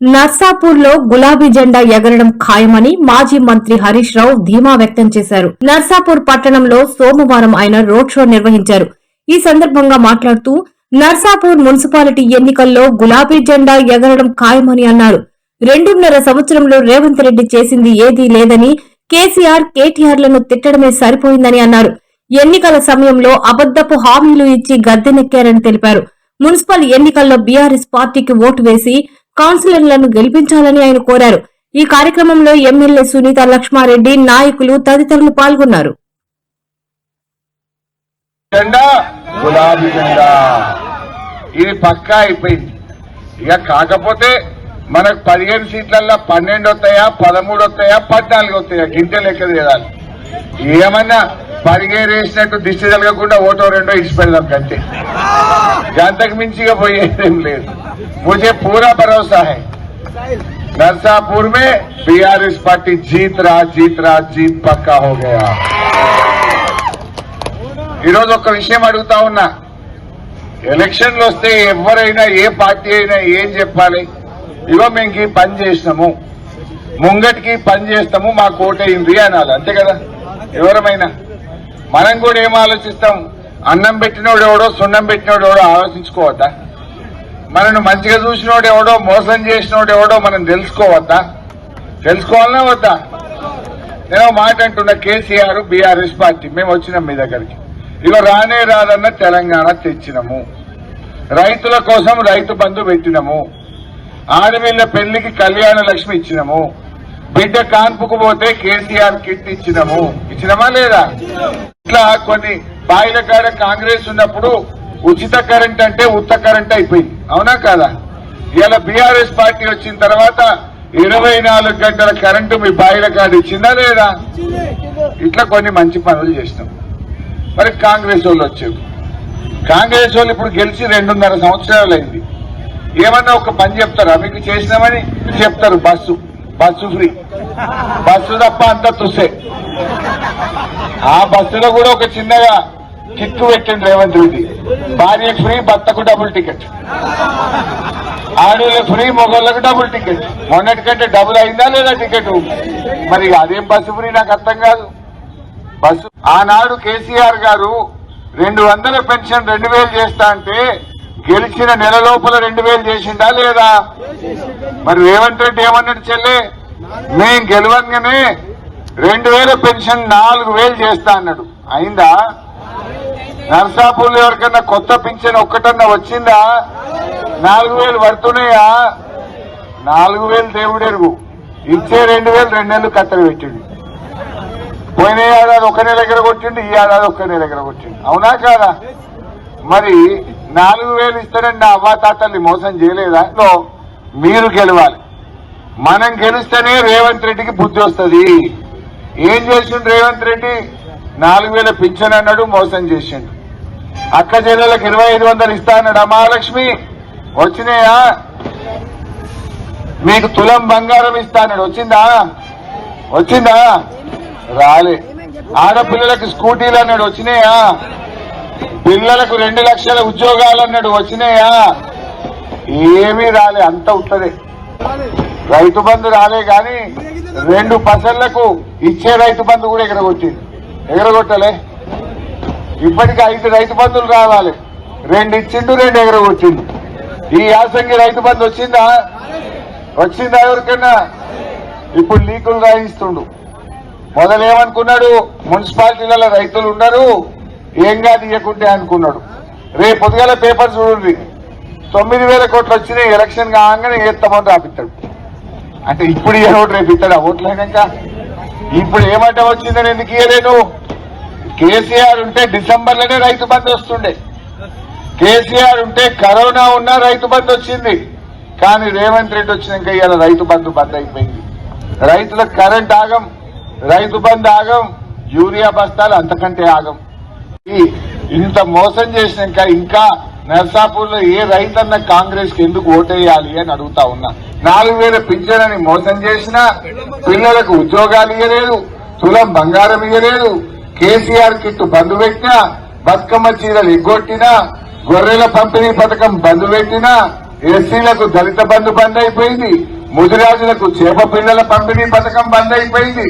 నర్సాపూర్ లో గులాబీ జెండా ఎగరడం ఖాయమని మాజీ మంత్రి హరీష్ రావు ధీమా వ్యక్తం చేశారు. నర్సాపూర్ పట్టణంలో సోమవారం ఆయన రోడ్ షో నిర్వహించారు. ఈ సందర్భంగా మాట్లాడుతూ నర్సాపూర్ మున్సిపాలిటీ ఎన్నికల్లో గులాబీ జెండా ఎగరడం ఖాయమని అన్నారు. 2.5 సంవత్సరంలో రేవంత్ రెడ్డి చేసింది ఏదీ లేదని, కేసీఆర్ కేటీఆర్లను తిట్టడమే సరిపోయిందని అన్నారు. ఎన్నికల సమయంలో అబద్దపు హామీలు ఇచ్చి గద్దెనెక్కారని తెలిపారు. మున్సిపల్ ఎన్నికల్లో బీఆర్ఎస్ పార్టీకి ఓటు వేసి కౌన్సిలర్లను గెలిపించాలని ఆయన కోరారు. ఈ కార్యక్రమంలో ఎమ్మెల్యే సునీత లక్ష్మారెడ్డి, నాయకులు తదితరులు పాల్గొన్నారు. గులాబీ జెండా ఇది పక్కా అయిపోయింది. ఇక కాకపోతే మనకు 15 సీట్లల్లో 12 వస్తాయా, 13 వస్తాయా, 14 వస్తాయా, గింటె లెక్క తీయాలి. ఏమన్నా పరిగేరు వేసినట్టు దిష్టి తగలకుండా ఓటో రెండో ఇచ్చి పెడదాం కంటే, గంతకు మించిగా పోయేదేం లేదు. मुझे पूरा भरोसा है नरसापुर में बीआरएस पार्टी जीत पक्का हो गया. ఈరోజు ఒక విషయం అడుగుతా ఉన్నా, ఎలక్షన్లు వస్తే ఎవరైనా ఏ పార్టీ అయినా ఏం చెప్పాలి? ఇగో మేము ఈ పని చేసినాము, ముంగటికి పని చేస్తాము, మాకు ఓటైంది అనాలి, అంతే కదా. ఎవరమైనా మనం కూడా ఏం ఆలోచిస్తాం? అన్నం పెట్టినోడు ఎవడో, సున్నం పెట్టినోడు ఎవడో ఆలోచించుకోవద్దా? మనను మంచిగా చూసినోడు ఎవడో, మోసం చేసినోడు ఎవడో మనం తెలుసుకోవద్దా? తెలుసుకోవాలన్నా వద్దా? నేను మాట అంటున్నా, కేసీఆర్ బీఆర్ఎస్ పార్టీ మేము వచ్చినాం మీ దగ్గరికి. ఇక రానే రాదన్న తెలంగాణ తెచ్చినాము, రైతుల కోసం రైతు బంధు పెట్టినాము, ఆడపిల్ల పెళ్లికి కళ్యాణ లక్ష్మి ఇచ్చినాము, బిడ్డ కాన్పుకు పోతే కేసీఆర్ కిట్ ఇచ్చినాము. ఇచ్చినామా లేదా? ఇట్లా కొన్ని బాయిల కాడ కాంగ్రెస్ ఉన్నప్పుడు ఉచిత కరెంట్ అంటే ఉత్త కరెంట్ అయిపోయింది, అవునా కాదా? ఇవాళ బీఆర్ఎస్ పార్టీ వచ్చిన తర్వాత 24 గంటల కరెంటు మీ బాయిల కాడ ఇచ్చిందా లేదా? ఇట్లా కొన్ని మంచి పనులు చేసినాం. మరి కాంగ్రెస్ వాళ్ళు వచ్చారు. కాంగ్రెస్ వాళ్ళు ఇప్పుడు గెలిచి 2.5 సంవత్సరాలు అయింది. ఏమన్నా ఒక పని చెప్తారా? మీకు చేసినామని చెప్తారు. బస్సు ఫ్రీ, బస్సు తప్ప అంతా తుసే. ఆ బస్సులో కూడా ఒక చిన్నగా కిక్కు పెట్టండి రేవంత్ రెడ్డి. భార్యకు ఫ్రీ, భర్తకు డబుల్ టికెట్, ఆడవాళ్ళకు ఫ్రీ, మొగోళ్లకు డబుల్ టికెట్. మొన్నటికంటే డబుల్ అయిందా లేదా టికెట్? మరి అదేం బస్సు ఫ్రీ నాకు అర్థం కాదు. బస్సు ఆనాడు కేసీఆర్ గారు 200 పెన్షన్ 2000 చేస్తా అంటే గెలిచిన నెల లోపల 2000 చేసిందా లేదా? మరి రేవంత్ రెడ్డి ఏమన్నాడు? చెల్లె మేం గెలవంగానే 2000 పెన్షన్ 4000 చేస్తా అన్నాడు. అయిందా? నర్సాపూర్లో ఎవరికన్నా కొత్త పింఛన్ ఒక్కటన్నా వచ్చిందా? 4000 పడుతున్నాయా? 4000 దేవుడెరుగు. ఇచ్చే 2000 2 నెలలు కత్తలు పెట్టిండు. పోయిన ఏడాది 1 నెల దగ్గర కొట్టిండు, ఈ ఏడాది 1 నెల దగ్గర కొట్టిండు, అవునా కాదా? మరి 4000 ఇస్తారని నా అవ్వాతాతల్ని మోసం చేయలేదా? మీరు గెలవాలి. మనం గెలిస్తేనే రేవంత్ రెడ్డికి బుద్ధి వస్తుంది. ఏం చేసిండు రేవంత్ రెడ్డి? 4000 పింఛన్ అన్నాడు, మోసం చేసిండు. అక్క చెల్లెలకు 2500 ఇస్తా అన్నాడు. మహాలక్ష్మి వచ్చినాయా? మీకు తులం బంగారం ఇస్తా అన్నాడు, వచ్చిందా? రాలే. ఆడపిల్లలకు స్కూటీలు అన్నాడు, వచ్చినాయా? పిల్లలకు 2 లక్షల ఉద్యోగాలు అన్నాడు, వచ్చినాయా? ఏమీ రాలే, అంత ఉత్తదే. రైతు బంధు రాలే గాని 2 పసళ్లకు ఇచ్చే రైతు బంధు కూడా ఎగరగొట్టలే. ఇప్పటికి 5 రైతు బంధులు రావాలి, 2 ఇచ్చిండు, 2 ఎగరగొట్టిండు. ఈ యాసంగి రైతు బంధు వచ్చిందా? ఎవరికైనా? ఇప్పుడు లీకులు రాయిస్తుండు. మొదలేమనుకున్నాడు? మున్సిపాలిటీలలో రైతులు ఉన్నారు, ఏంగా తీయకుంటే అనుకున్నాడు. రేపు పొద్దుగాల పేపర్ చూడండి, 9000 కోట్లు వచ్చినాయి, ఎలక్షన్ కాగానే ఏస్తామని రాపిస్తాడు. అంటే ఇప్పుడు ఏ ఓటు రేపు ఇస్తాడా? ఓట్లు అయినాక ఇప్పుడు ఏమంట వచ్చిందని ఎందుకు ఇయ్యలేను? కేసీఆర్ ఉంటే డిసెంబర్లోనే రైతు బంధు వస్తుండే. కేసీఆర్ ఉంటే కరోనా ఉన్నా రైతు బంధు వచ్చింది. కానీ రేవంత్ రెడ్డి వచ్చినాక ఇవాళ రైతు బంధు బంద్ అయిపోయింది. రైతులకు కరెంట్ ఆగం, రైతు బంధు ఆగం, యూరియా బస్తాలు అంతకంటే ఆగం. ఇంత మోసం చేసినాక ఇంకా నర్సాపూర్ లో ఏ రైతన్న కాంగ్రెస్ కి ఎందుకు ఓటేయాలి అని అడుగుతా ఉన్నా. 4000 పింఛనని మోసం చేసినా, పిల్లలకు ఉద్యోగాలు ఇవ్వలేదు, తులం బంగారం ఇవ్వలేదు, కేసీఆర్ కిట్టు బంధు పెట్టినా, బతుకమ్మ చీరలు ఎగ్గొట్టినా, గొర్రెల పంపిణీ పథకం బంధు పెట్టినా, ఎస్సీలకు దళిత బంధు బంద్ అయిపోయింది, ముదిరాజులకు చేప పిల్లల పంపిణీ పథకం బంద్ అయిపోయింది.